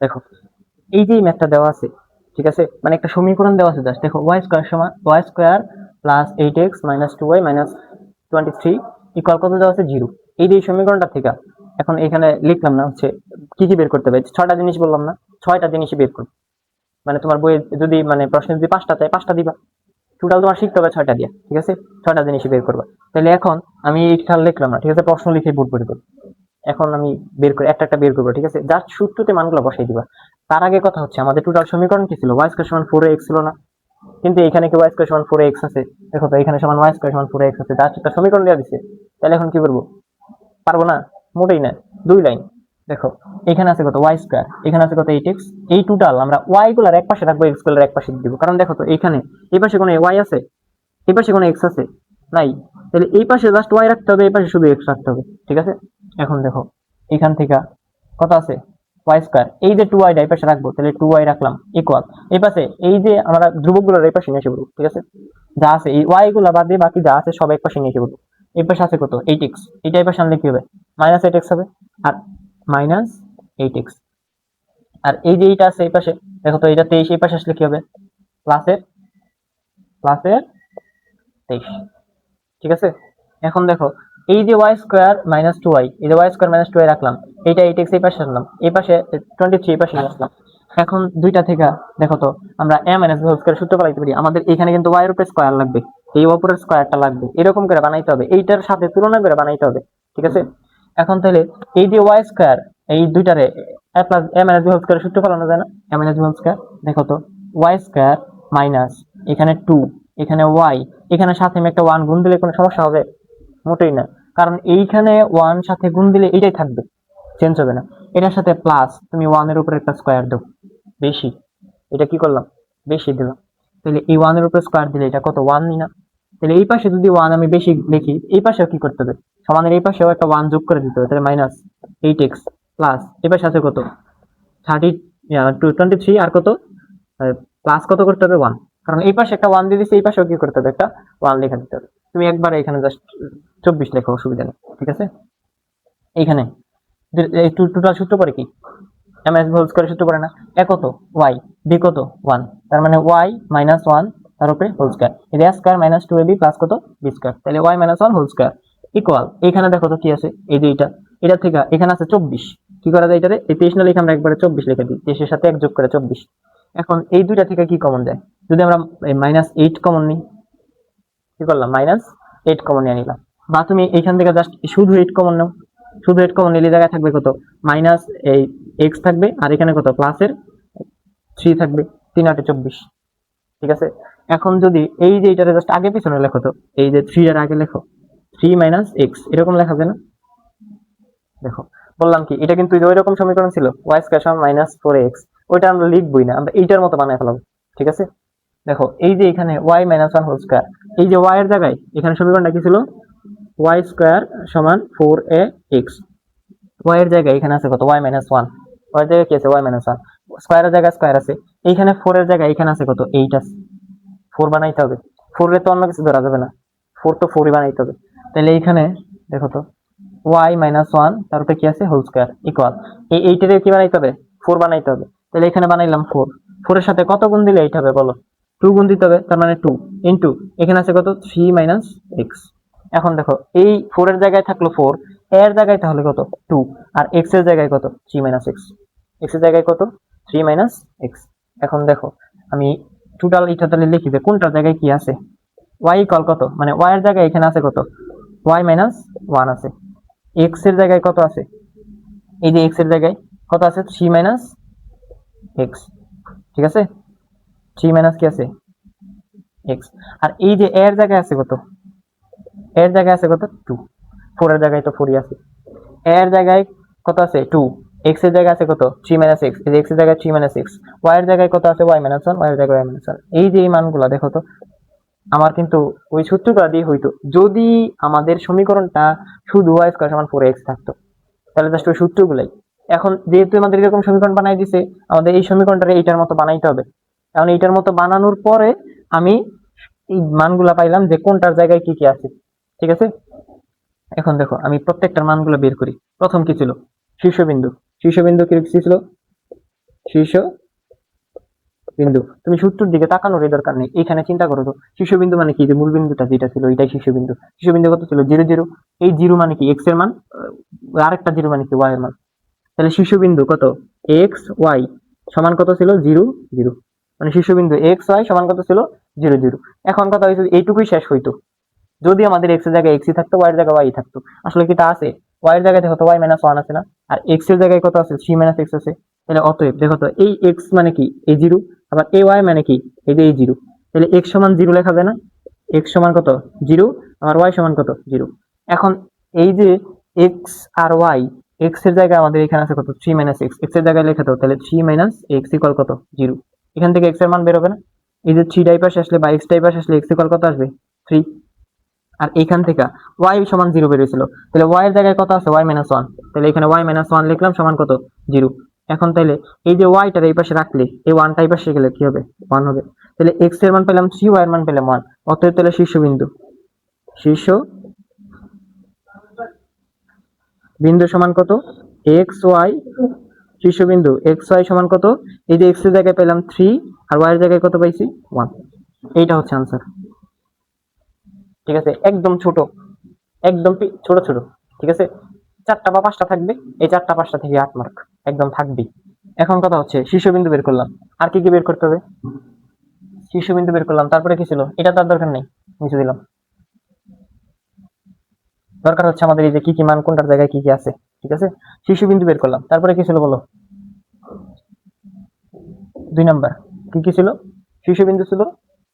দেখো এই যে ম্যাথটা দেওয়া আছে, ঠিক আছে, মানে একটা সমীকরণ দেওয়া আছে জাস্ট দেখো ওয়াই স্কোয়ার সমান Y square plus 8x minus 2y minus 23 equal কত দেওয়া আছে 0। এই যে সমীকরণটা থেকে এখন এখানে লিখলাম না হচ্ছে কি কি বের করতে হবে, 6টা জিনিস বললাম না, 6টা জিনিসই বের করবে। মানে তোমার বইয়ে যদি মানে প্রশ্ন যদি 5টা চাই 5টা দিবা, টোটাল তোমার শিখতে হবে 6টা দিয়া, ঠিক আছে, 6টা জিনিসই বের করবা। তাহলে এখন আমি এইটা লিখলাম না, ঠিক আছে, প্রশ্ন লিখে বোর্ড বের করবো। এখন আমি বের করে একটা একটা বের করবো, ঠিক আছে, জাস্ট সূত্রতে মানগুলো বসাই দিবা। তার আগে কথা হচ্ছে আমাদের টোটাল সমীকরণ কি ছিল, ওয়াই স্কয়ার সমান 4x ছিল না, কিন্তু এখানে কি ওয়াই স্কয়ার সমান 4x আছে, দেখো তো এখানে সমান ওয়াই স্কয়ার সমান 4x আছে, জাস্ট একটা সমীকরণ দেওয়া দিছে। তাহলে এখন কি করবো, পারবো না, মোটেই না, 2 লাইন। দেখো এখানে আছে কত ওয়াই স্কয়ার, এখানে আছে কত 8x, এই টোটাল আমরা ওয়াই গুলার এক পাশে রাখবো, এক্স গুলার এক পাশে দিব, কারণ দেখো তো এখানে এই পাশে কোনো ওয়াই আছে, এই পাশে কোনো এক্স আছে নাই, তাহলে এই পাশে জাস্ট ওয়াই রাখতে হবে, এই পাশে শুধু এক্স রাখতে হবে, ঠিক আছে। এখন দেখো এখান থেকে কত আছে ওয়াই স্কয়ার, এই যে 2y এই পাশে রাখবো, তাহলে 2y রাখলাম ইকুয়াল এই পাশে এই যে আমরা ধ্রুবক গুলোর এই পাশে নিয়ে এসে বলবো, ঠিক আছে, যা আছে এই ওয়াই গুলা বাদ দিয়ে বাকি যা আছে সব এক পাশে নিয়ে এসে বলবো। এই পাশে আছে কত 8x, এটা এই পাশে আনলে কি হবে মাইনাস 8x হবে, আর মাইনাস 8x, আর এই যে এইটা আছে এই পাশে, দেখো তো এটা 23, এই পাশে আসলে কি হবে প্লাসের প্লাসের 23, ঠিক আছে। এখন দেখো এই যে ওয়াই স্কোয়ার মাইনাস 2y, এই যে ওয়াই স্কোয়ার মাইনাস 2y রাখলাম, এইটা 8x এই পাশে আনলাম, এই পাশে 23 এই পাশে নিয়ে আসলাম। এখন দুইটা থেকে দেখো তো আমরা a minus b whole square সূত্র পাইতে পারি, আমাদের এখানে কিন্তু y এর উপরে স্কয়ার লাগবে, এই উপরের স্কয়ারটা লাগবে, এরকম করে বানাইতে হবে, এইটার সাথে তুলনা করে বানাইতে হবে, ঠিক আছে। এখন তাহলে এই যে ওয়াই স্কয়ার এই দুইটারে a plus a minus b whole square সূত্র পালানো যায় না, a minus b whole square, দেখো তো ওয়াই স্কয়ার মাইনাস এখানে 2 এখানে y, এখানে সাথে আমি একটা 1 গুণ দিলে কোনো সমস্যা হবে, মোটেই না, কারণ এইখানে 1 সাথে গুণ দিলে এটাই থাকবে, চেঞ্জ হবে না। এটার সাথে প্লাস তুমি 1 এর উপরে একটা স্কয়ার দাও, বেশি, এটা কি করলাম বেশি দিলাম, তাহলে এই 1 এর উপরে স্কয়ার দিলে এটা কত 1 নি না, তাহলে এই পাশে যদি 1 আমি বেশি লিখি, এই পাশেও কি করতে হবে সমানের এই পাশেও একটা 1 যোগ করে দিতে হবে, তাহলে মাইনাস 8x প্লাস এই পাশে আছে কত 23 আর কত প্লাস কত করতে হবে 1, কারণ এই পাশে একটা 1 দিয়ে দিচ্ছি, এই পাশেও কি করতে হবে একটা 1 লেখা দিতে হবে। তুমি একবার এখানে জাস্ট 24 লেখো, অসুবিধা নেই, ঠিক আছে। এইখানে এই টোটাল সূত্র পরে কি এমএস হোল স্কয়ার সূত্র পড়ে না, এ কত ওয়াই, বি কত 1, তার মানে ওয়াই মাইনাস 1 তার উপরে হোল স্কয়ার, এই a square minus 2ab plus কত বি স্কয়ার, তাহলে Y minus 1 whole square equal এখানে দেখো তো কি আছে, এই যে এটা থেকে এখানে আছে 24, কি করা যায় এটারে এই 23 না লিখে আমরা একবারে 24 লিখে দিই, 23 এর সাথে 1 যোগ করে 24। এখন এই দুইটা থেকে কি কমন যায়, যদি আমরা মাইনাস 8 কমন নিই, কি করলাম মাইনাস 8 কমন নিয়ে নিলাম, বা তুমি এখান থেকে জাস্ট শুধু 8 কমন নাও, শুধু 8 কমন নিলে জায়গায় থাকবে কত মাইনাস এই x থাকবে, আর এখানে কত প্লাসের 3 থাকবে, 3 8 24, ঠিক আছে। এখন যদি এই যে এটারে জাস্ট আগে পিছনে লেখো তো, এই যে 3 এর আগে লেখো 3 মাইনাস x, এরকম লেখা যায় না, দেখো বললাম কি এটা কিন্তু ওই রকম সমীকরণ ছিল y স্কয়ার সমান মাইনাস 4x, ওইটা আমরা লিখবই না, আমরা এইটার মতো বানায় ফেলাবো, ঠিক আছে। দেখো এই যে এখানে y মাইনাস 1 হোল স্কয়ার, এই যে y এর জায়গায় এখানে সমীকরণটা কি ছিল y স্কয়ার সমান 4ax, y এর জায়গায় এখানে আছে কত y মাইনাস 1, y এর জায়গায় কি আছে y মাইনাস 1, স্কয়ারের জায়গায় স্কয়ার আছে, এইখানে 4 এর জায়গায় এখানে আছে কত 8 আছে, 4 বানাইতে হবে, 4 এর তো অন্য কিছু ধরা যাবে না, 4 তো 4ই বানাইতে হবে, তাহলে এইখানে দেখো তো y মাইনাস 1 তার উপরে কি আছে হোল স্কয়ার ইকুয়াল এই 8 এর কি বানাইতে হবে 4 বানাইতে হবে, তাহলে এখানে বানাইলাম 4, 4 এর সাথে কত গুণ দিলে 8 হবে বলো, 2 গুণ দিতে হবে, তার মানে 2 ইনটু এখানে আছে কত 3 মাইনাস x। এখন দেখো এই 4 এর জায়গায় থাকলো 4, এর জায়গায় তাহলে কত 2, আর x এর জায়গায় কত 3 মাইনাস x, x এর জায়গায় কত 3 মাইনাস x। এখন দেখো আমি টোটাল এটা তাহলে লিখি যে কোনটার জায়গায় কি আছে, y ইকুয়াল কত, মানে y এর জায়গায় এখানে আছে কত y মাইনাস 1 আছে, x এর জায়গায় কত আছে, এই যে x এর জায়গায় কত আছে 3 মাইনাস x, ঠিক আছে, 3 মাইনাস কি আছে x, আর এই যে এর জায়গায় আছে কত, এর জায়গায় আছে কত 2, 4 এর জায়গায় তো 4ই আছে, এর জায়গায় কত আছে 2, x এর জায়গায় আছে কত 3 মাইনাস x, এই যে x এর জায়গায় 3 মাইনাস x, y এর জায়গায় কত আছে y মাইনাস 1, y এর জায়গায় y মাইনাস 1, এই যে এই মানগুলো দেখো তো আমার কিন্তু ওই সূত্রটা দিয়ে হইতো, যদি আমাদের সমীকরণটা শুধু y স্কয়ার সমান 4x থাকতো, তাহলে জাস্ট ওই সূত্রগুলাই। এখন যেহেতু আমাদের এরকম সমীকরণ বানাই দিছে, আমাদের এই সমীকরণটা এইটার মতো বানাইতে হবে, কারণ এইটার মতো বানানোর পরে আমি এই মানগুলা পাইলাম যে কোনটার জায়গায় কি কি আছে, ঠিক আছে। এখন দেখো আমি প্রত্যেকটার মানগুলো বের করি, প্রথম কি ছিল শীর্ষবিন্দু, শীর্ষবিন্দু কি ছিল শীর্ষ বিন্দু। তুমি সূত্রের দিকে তাকানোর দরকার নেই, এখানে চিন্তা করো তো শীর্ষবিন্দু মানে কি, যে মূল বিন্দুটা যেটা ছিল এটাই শীর্ষবিন্দু। শীর্ষবিন্দু কত ছিল 0 0, এই 0 মানে কি x এর মান, আরেকটা 0 মানে কি y এর মান। তাহলে শীর্ষবিন্দু কত x y সমান কত ছিল 0 0, মানে শীর্ষবিন্দু x y সমান কত ছিল 0 0। এখন কথা হয়েছে এইটুকুই শেষ হইতো যদি আমাদের x এর জায়গায় x থাকতো, y এর জায়গায় y থাকতো। আসলে কি তা আছে? y এর জায়গায় দেখো তো y - 1 আছে না, আর x এর জায়গায় কত আছে 3 - x আছে। তাহলে অতএব দেখো তো এই x মানে কি এই 0, আবার এই y মানে কি এই যে এই 0। তাহলে x সমান 0 লেখা যায় না, x সমান কত 0, আর y সমান কত 0। এখন এই যে x আর y, x এর জায়গায় আমাদের এখানে আছে কত 3 - x, x এর জায়গায় লেখা দাও, তাহলে 3 - x ইকুয়াল কত 0। এখান থেকে x এর মান বের হবে না, এই যে 3 টাইপ আসলে বা x টাইপ আসলে x ইকুয়াল কত আসবে 3। আর এখান থেকে y সমান 0 বের হয়েছিল, তাহলে y এর জায়গায় কত আছে y - 1, তাহলে এখানে y - 1 লিখলাম সমান কত 0। এখন তাইলে এই যে y টার এই পাশে রাখলে এই 1 টা এই পাশে গেলে কি হবে 1 হবে। তাহলে x এর মান পেলাম 3, y এর মান পেলাম 1। অতএব তাহলে শীর্ষ বিন্দু সমান কত x y, শীর্ষবিন্দু x y সমান কত, এই যে x এর জায়গায় পেলাম 3 আর y এর জায়গায় কত পাইছি 1। এইটা হচ্ছে आंसर। ঠিক আছে, একদম ছোট, একদম ছোট ছোট। ঠিক আছে, 4টা বা 5টা থাকবে, এই 4টা 5টা থেকে 8 মার্ক একদম থাকবে। এখন কথা হচ্ছে শীর্ষবিন্দু বের করলাম, আর কি কি বের করতে হবে? শীর্ষবিন্দু বের করলাম, তারপরে কি ছিল এটা তার দরকার নেই, মুছে দিলাম। দরকার হচ্ছে আমাদের এই যে কি কি মান কোনটার জায়গায় কি কি আছে। ঠিক আছে, শীর্ষবিন্দু বের করলাম, তারপরে কি ছিল বলো? 2 নাম্বার কি কি ছিল? শীর্ষবিন্দু ছিল,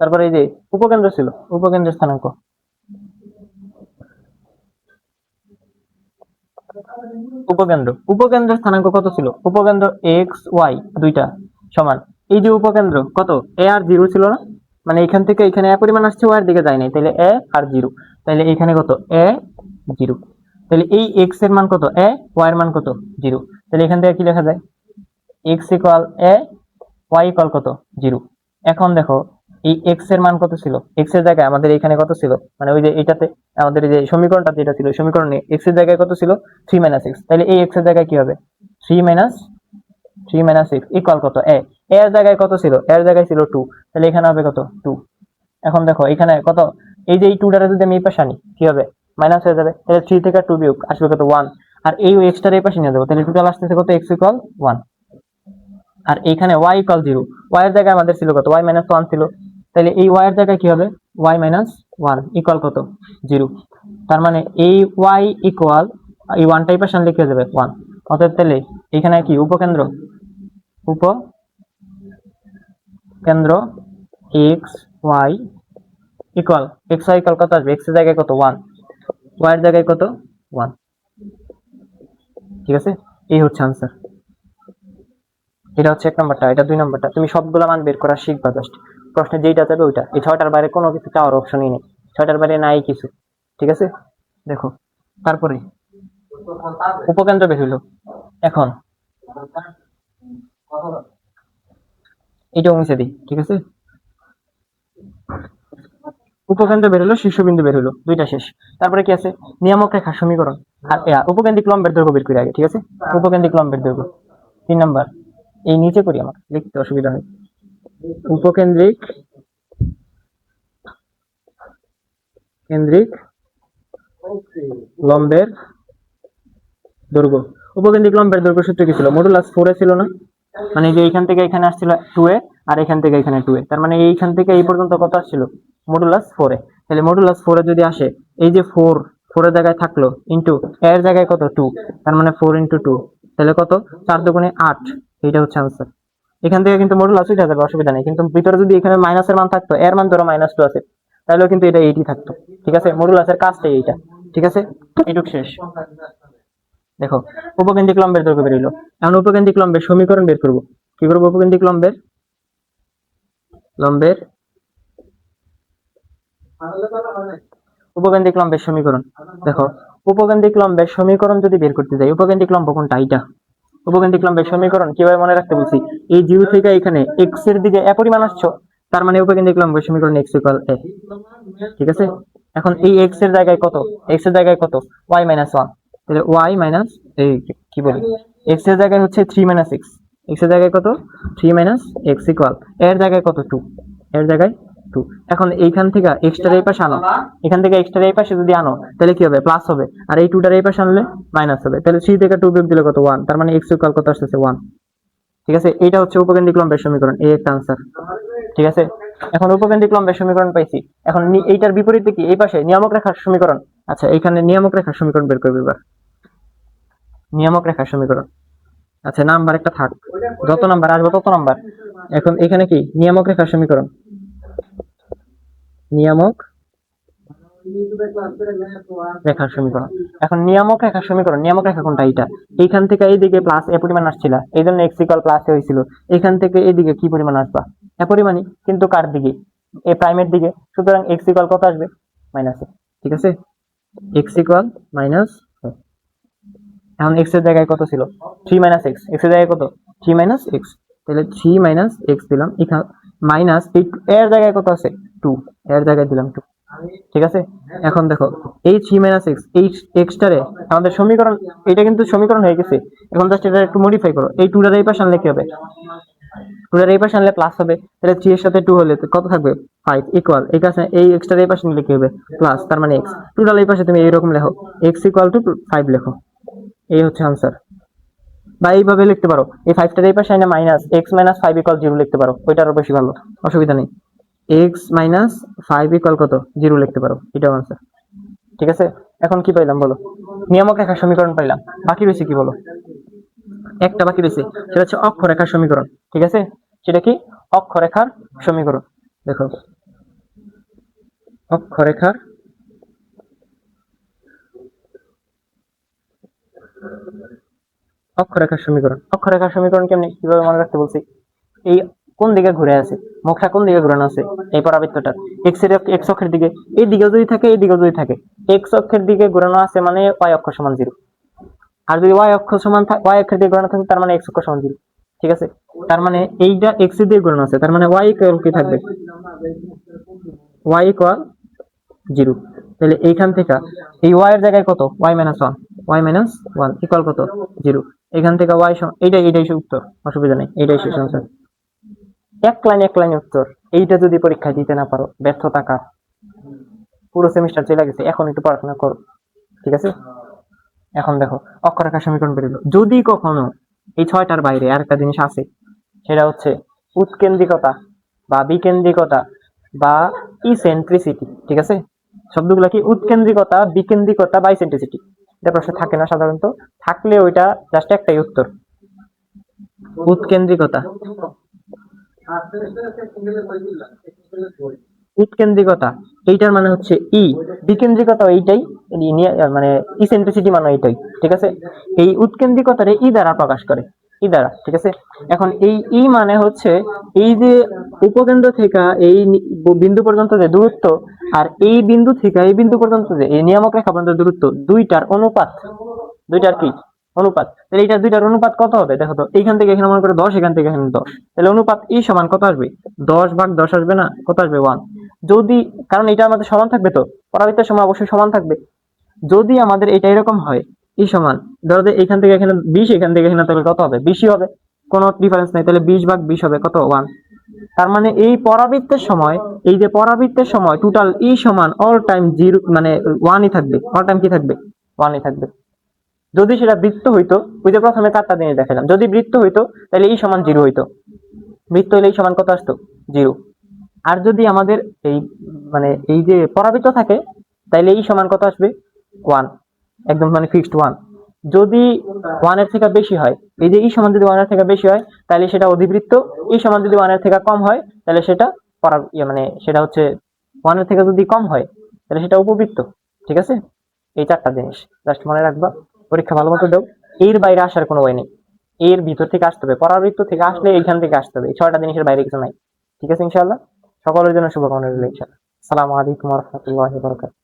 তারপরে এই যে উপকেন্দ্র ছিল, উপকেন্দ্রের স্থানাঙ্ক। উপকেন্দ্রের স্থানাঙ্ক কত ছিল? উপকেন্দ্র এক্স ওয়াই দুইটা সমান, এই যে উপকেন্দ্র কত এ আর 0 ছিল না, মানে এখান থেকে এখানে এ পরিমাণ আসছে, ওয়াই এর দিকে যায় নাই, তাহলে এ আর 0, তাহলে এখানে কত এ 0। তাহলে এই এক্স এর মান কত এ, ওয়াই এর মান কত 0। তাহলে এখান থেকে কি লেখা যায় এক্স ইকুয়াল এ, ওয়াই ইকুয়াল কত 0। এখন দেখো এই এক্স এর মান কত ছিল, এক্স এর জায়গায় আমাদের এখানে কত ছিল, মানে ওই যে এটাতে আমাদের এই যে সমীকরণটা যেটা ছিল সমীকরণে এক্স এর জায়গায় কত ছিল 3 - x, তাহলে এই এক্স এর জায়গায় কি হবে 3 - x ইকুয়াল কত এ, এর জায়গায় কত ছিল, এর জায়গায় ছিল 2, তাহলে এখানে হবে কত 2। এখন দেখো এখানে কত, এই যে এই 2 টারে যদি আমি এই পাশে আনি কি হবে মাইনাস হয়ে যাবে, তাহলে 3 থেকে 2 বিয়োগ আসবে কত 1, আর এই এক্স টার এই পাশে নিয়ে যাবো, তাহলে টোটাল আসতেছে কত x ইকুয়াল 1। আর এখানে y ইকুয়াল 0, y এর জায়গায় আমাদের ছিল কত y - 1 ছিল, তাহলে এই y এর জায়গায় কি হবে y - 1 ইকুয়াল কত 0। তার মানে এই y ইকুয়াল এই 1 টাই পাশে লিখে যাবে 1। অতএব তাহলে এখানে কি উপকেন্দ্র x y equal x y equal কত আসবে, x এর জায়গায় কত 1, y এর জায়গায় কত 1। ঠিক আছে, এই হচ্ছে आंसर। এটা হচ্ছে 1 নাম্বারটা, এটা 2 নাম্বারটা। তুমি সবগুলা মান বের করা শিখবা জাস্ট, প্রশ্নে যেটা চাবে ওইটা। এই 6টার বাইরে কোনো কিছু চাওয়ার অপশনই নেই, 6টার বাইরে নাই কিছু। ঠিক আছে, দেখো তারপরে উপকেন্দ্র বের হইলো। এখন এটাও মুছে দিই। ঠিক আছে, উপকেন্দ্র বের হলো, শীর্ষবিন্দু বের হলো, দুইটা শেষ। তারপরে কি আছে নিয়ামক রেখার সমীকরণ আর উপকেন্দ্রিক লম্বের দৈর্ঘ্য বের করে আগে। ঠিক আছে, উপকেন্দ্রিক লম্বের দৈর্ঘ্য 3 নাম্বার, এই নিচে করি, আমার লিখতে অসুবিধা হয়। উপকেন্দ্রিক লম্বের দৈর্ঘ্য। উপকেন্দ্রিক লম্বের দৈর্ঘ্য সূত্র কি ছিল, মডুলাস 4 এ ছিল না, মানে যে এইখান থেকে এখানে আসছিল 2 এ, আর এখান থেকে এখানে 2 এ, তার মানে এইখান থেকে এই পর্যন্ত কত আসছিল মডুলাস 4 এ। তাহলে মডুলাস 4 এ যদি আসে, এই যে 4 4 এর জায়গায় থাকলো ইনটু এর জায়গায় কত 2, তার মানে 4 × 2, তাহলে কত 4 দুগুণে 8। এইটা হচ্ছে आंसर। এখান থেকে কিন্তু মডুলাস উঠে যাবে, অসুবিধা নেই, কিন্তু ভিতরে যদি এখানে মাইনাসের মান থাকতো, এর মান ধরো -2 আছে, তাহলেও কিন্তু এটা 80 থাকতো। ঠিক আছে, মডুলাসের কাজটাই এইটা। ঠিক আছে, এইটুক শেষ। দেখো উপকেন্দ্রিক লম্বের দৈর্ঘ্য বের হইলো, এখন উপকেন্দ্রিক লম্বের সমীকরণ বের করব। কি করব, উপকেন্দ্রিক লম্বের উপকেন্দ্রিক লম্বের সমীকরণ। দেখো উপকেন্দ্রিক লম্বের সমীকরণ যদি বের করতে যাই, উপকেন্দ্রিক লম্ব কোনটা এটা, উপকেন্দ্রিক লম্বের সমীকরণ কিভাবে মনে রাখতে বলছি, এই 0 থেকে এখানে x এর দিকে এ পরিমাণ আসছো, তার মানে উপকেন্দ্রিক লম্বের সমীকরণ x ইকুয়াল a। ঠিক আছে, এখন এই x এর জায়গায় কত, x এর জায়গায় কত y - 1, তাহলে y মাইনাস এই কি বলি x এর জায়গায় হচ্ছে 3 - x, x এর জায়গায় কত 3 মাইনাস এক্স ইকুয়াল এর জায়গায় কত 2, এর জায়গায় 2। এখন এইখান থেকে এক্সটার এই পাশে আনো, এখান থেকে এক্সটার এই পাশে যদি আনো তাহলে কি হবে প্লাস হবে, আর এই 2টার এই পাশে আনলে মাইনাস হবে, তাহলে 3 থেকে 2 বিয়োগ দিলে কত 1, তার মানে x ইকুয়াল কত আসছে 1। ঠিক আছে, এটা হচ্ছে উপকেন্দ্রিক লম্বের সমীকরণ, এই একটা আনসার। ঠিক আছে, এখন উপকেন্দ্রিক লম্বের সমীকরণ পাইছি, এখন এইটার বিপরীতে কি এই পাশে নিয়ামক রেখার সমীকরণ। আচ্ছা এখানে নিয়ামক রেখার সমীকরণ বের করবে এবার, নিয়ামক রেখার সমীকরণ। আচ্ছা নাম্বার একটা থাক, যত নাম্বার আসবে তত নাম্বার। এখন এখানে কি নিয়ামক রেখার সমীকরণ, নিয়ামক রেখার সমীকরণ। এখন নিয়ামক রেখার সমীকরণ, নিয়ামক রেখা কোনটা, এইটা। এইখান থেকে এইদিকে প্লাস এ পরিমাণ আসছিল, এই জন্য এক্স ইকুয়াল প্লাস হয়েছিল। এখান থেকে এইদিকে কি পরিমাণ আসবা, এ পরিমাণই, কিন্তু কার দিকে, এ প্রাইমের দিকে, সুতরাং এক্স ইকুয়াল কত আসবে মাইনাস এ। ঠিক আছে, এক্স ইকুয়াল মাইনাস। এখন এক্স এর জায়গায় কত ছিল 3 মাইনাস এক্স, এক্স এর জায়গায় কত 3 মাইনাস এক্স, তাহলে 3 মাইনাস এক্স দিলাম, এখানে মাইনাস এর জায়গায় কত আছে 2, এর জায়গায় দিলাম 2। ঠিক আছে, এখন দেখো এই 3 মাইনাস এক্স, এই এক্সটারে আমাদের সমীকরণ, এটা কিন্তু সমীকরণ হয়ে গেছে। এখন জাস্ট এটা একটু মডিফাই করো, এই 2টার এই পাশে আনলে কি হবে, 2টার এই পাশে আনলে প্লাস হবে, তাহলে 3 এর সাথে 2 হলে কত থাকবে 5 ইকুয়াল, এই কাছে এই এক্সটার এই পাশে নিলে কি হবে প্লাস, তার মানে এক্স, 2টার এই পাশে তুমি এইরকম লেখো এক্স ইকুয়াল টু 5 লেখো, এই হচ্ছে আনসার। বা এইভাবে লিখতে পারো, এই 5টার এই পাশে আইনা মাইনাস এক্স মাইনাস 5 ইকুয়াল 0 লিখতে পারো, ওইটা আরো বেশি ভালো, অসুবিধা নেই। এক্স মাইনাস 5 ইকুয়াল কত 0 লিখতে পারো, এটাও আনসার। ঠিক আছে, এখন কি পাইলাম বলো, নিয়ামক রেখার সমীকরণ পাইলাম। বাকি রয়েছে কি বলো, একটা বাকি রয়েছে, সেটা হচ্ছে অক্ষরেখার সমীকরণ। ঠিক আছে, সেটা কি অক্ষরেখার সমীকরণ। দেখো অক্ষরেখার অক্ষরেখার সমীকরণ, অক্ষরেখার সমীকরণ কেমনি কিভাবে মনে রাখতে বলছি, এই কোন দিকে ঘুরে আছে, মুখটা কোন দিকে ঘুরানো আছে, এই পরাবৃত্তটা এক্স এর এক্স অক্ষের দিকে, এই দিকেও যদি থাকে এই দিকেও যদি থাকে, এক্স অক্ষের দিকে ঘুরানো আছে মানে ওয়াই অক্ষ সমান 0, আর যদি ওয়াই অক্ষ সমান ওয়াই অক্ষের দিকে ঘোরানো থাকে তার মানে এক্স অক্ষ সমান 0। ঠিক আছে, তার মানে এইটা এক্স এর দিকে ঘোরানো আছে, তার মানে ওয়াই ইকুয়াল কি থাকবে, ওয়াই ইকুয়াল 0। তাহলে এইখান থেকে এই ওয়াই এর জায়গায় কত Y minus 1, Y minus 1 equal কত 0। এখান থেকে ওয়াই এইটাই উত্তর, অসুবিধা নেই, এইটাই শেষ আনসার। এক লাইন উত্তর। এইটা যদি পরীক্ষায় দিতে না পারো ব্যর্থতা কার, পুরো সেমিস্টার চলে গেছে, এখন একটু পড়াশোনা করো। ঠিক আছে, এখন দেখো অক্ষরেখার সমীকরণ বেরোলো। যদি কখনো এই 6টার বাইরে আরেকটা জিনিস আছে, সেটা হচ্ছে উৎকেন্দ্রিকতা বা বিকেন্দ্রিকতা বা ইসেন্ট্রিসিটি। ঠিক আছে, শব্দগুলো কি উৎকেন্দ্রিকতা, বিকেন্দ্রিকতা বা ইসেন্ট্রিসিটি, এটা প্রশ্নে থাকে না সাধারণত, থাকলে ওইটা জাস্ট একটাই উত্তর, উৎকেন্দ্রিকতা। উৎকেন্দ্রিকতা এইটার মানে হচ্ছে ই, বিকেন্দ্রিকতা এইটাই, মানে ইসেন্ট্রিসিটি মানে এইটাই। ঠিক আছে, এই উৎকেন্দ্রিকতারে ই দ্বারা প্রকাশ করে, ই দ্বারা। ঠিক আছে, এখন এই ই মানে হচ্ছে এই যে উপকেন্দ্র থেকে এই বিন্দু পর্যন্ত যে দূরত্ব, আর এই বিন্দু থেকে এই বিন্দু পর্যন্ত যে এই নিয়ামক রেখা পর্যন্ত দূরত্ব, দুইটার অনুপাত, দুইটার কি অনুপাত। তাহলে এইটা দুইটার অনুপাত কত হবে দেখো তো, এইখান থেকে এখানে মনে করে 10, এখান থেকে এখানে 10, তাহলে অনুপাত ই সমান কত আসবে 10/10 আসবে না, কত আসবে 1। যদি, কারণ এটা আমাদের সমান থাকবে, তো পরাবৃত্তের সময় অবশ্যই সমান থাকবে। যদি আমাদের এটা এরকম হয় ই সমান, ধরো যে এখান থেকে এখানে 20, এখান থেকে এখানে, তাহলে কত হবে 20ই হবে, কোনো ডিফারেন্স নাই, তাহলে 20/20 হবে কত 1। তার মানে এই পরাবৃত্তের সময়, এই যে পরাবৃত্তের সময় টোটাল ই সমান অল টাইম 0, মানে 1ই থাকবে, অল টাইম কি থাকবে 1ই থাকবে। যদি সেটা বৃত্ত হইতো, ওই যে প্রথমে 4টা জিনিস দেখালাম, যদি বৃত্ত হইতো তাহলে ই সমান 0 হইতো, বৃত্ত হইলে ই সমান কত আসতো 0। আর যদি আমাদের এই মানে এই যে পরাবৃত্ত থাকে তাহলে ই সমান কত আসবে 1, একদম মানে ফিক্সড 1। যদি 1 এর থেকে বেশি হয়, এই যে ই সমান যদি 1 এর থেকে বেশি হয় তাহলে সেটা অধিবৃত্ত, ই সমান যদি 1 এর থেকে কম হয় তাহলে সেটা মানে সেটা হচ্ছে 1 এর থেকে যদি কম হয় তাহলে সেটা উপবৃত্ত। ঠিক আছে, এই 4টা জিনিস জাস্ট মনে রাখবা, পরীক্ষা ভালো মতো দাও, এর বাইরে আসার কোনো ওয়ে নেই, এর ভিতর থেকে আসতে হবে, পরাবৃত্ত থেকে আসলে এইখান থেকে আসতে হবে, এই 6টা জিনিসের বাইরে কিছু নাই। ঠিক আছে, ইনশাআল্লাহ সকলের জন্য শুভকামনা রইল ইনশাআল্লাহ। আসসালামু আলাইকুম ওয়া রাহমাতুল্লাহি ওয়া বারাকাতুহু।